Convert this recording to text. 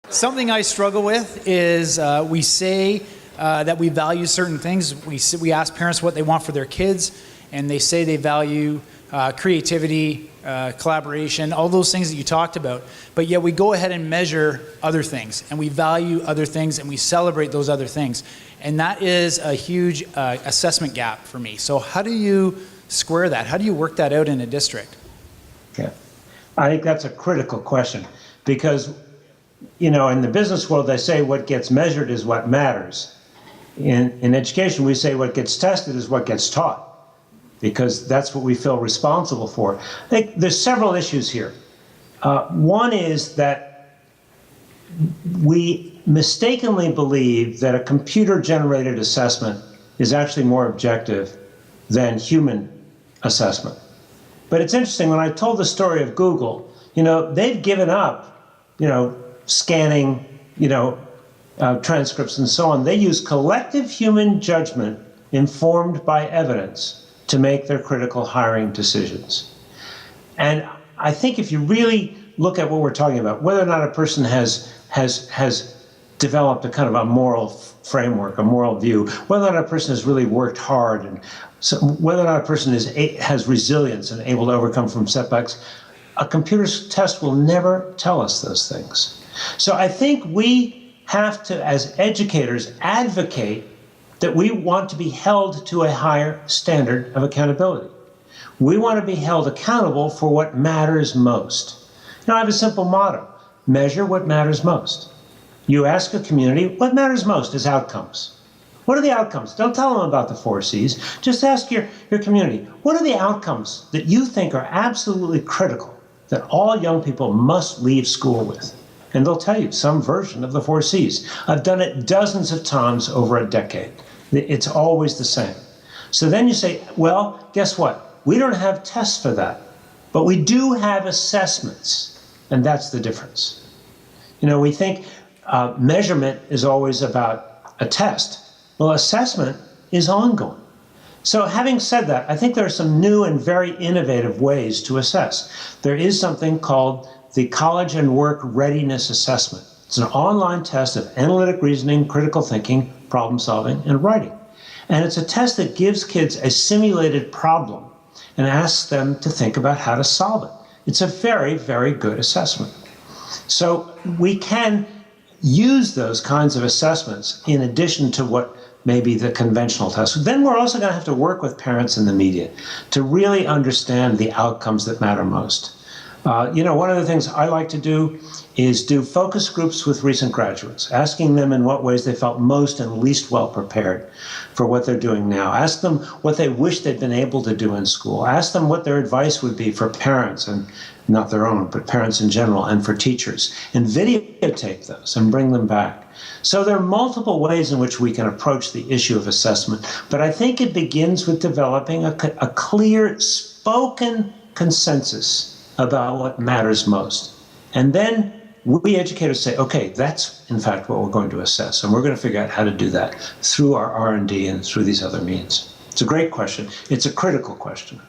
Something I struggle with is we say that we value certain things. We ask parents what they want for their kids, and they say they value creativity, collaboration, all those things that you talked about. But yet we go ahead and measure other things, and we value other things, and we celebrate those other things. And that is a huge assessment gap for me. So how do you square that? How do you work that out in a district? Yeah, I think that's a critical question because, you know, in the business world, they say what gets measured is what matters. In education, we say what gets tested is what gets taught, because that's what we feel responsible for. I think there's several issues here. One is that we mistakenly believe that a computer-generated assessment is actually more objective than human assessment. But it's interesting, when I told the story of Google, you know, they've given up, you know, scanning, you know, transcripts and so on. They use collective human judgment informed by evidence to make their critical hiring decisions. And I think if you really look at what we're talking about, whether or not a person has developed a kind of a moral framework, a moral view, whether or not a person has really worked hard, and so whether or not a person has resilience and able to overcome from setbacks, a computer test will never tell us those things. So I think we have to, as educators, advocate that we want to be held to a higher standard of accountability. We want to be held accountable for what matters most. Now, I have a simple motto: measure what matters most. You ask a community, what matters most is outcomes. What are the outcomes? Don't tell them about the 4 C's. Just ask your community, what are the outcomes that you think are absolutely critical that all young people must leave school with? And they'll tell you some version of the 4 C's. I've done it dozens of times over a decade. It's always the same. So then you say, well, guess what? We don't have tests for that, but we do have assessments, and that's the difference. You know, we think measurement is always about a test. Well, assessment is ongoing. So having said that, I think there are some new and very innovative ways to assess. There is something called the College and Work Readiness Assessment. It's an online test of analytic reasoning, critical thinking, problem solving, and writing. And it's a test that gives kids a simulated problem and asks them to think about how to solve it. It's a very, very good assessment. So we can use those kinds of assessments in addition to what may be the conventional test. Then we're also going to have to work with parents and the media to really understand the outcomes that matter most. You know, one of the things I like to do is do focus groups with recent graduates, asking them in what ways they felt most and least well prepared for what they're doing now. Ask them what they wish they'd been able to do in school. Ask them what their advice would be for parents, and not their own, but parents in general, and for teachers. And videotape those and bring them back. So there are multiple ways in which we can approach the issue of assessment. But I think it begins with developing a clear, spoken consensus about what matters most. And then we educators say, okay, that's in fact what we're going to assess, and we're going to figure out how to do that through our R&D and through these other means. It's a great question. It's a critical question.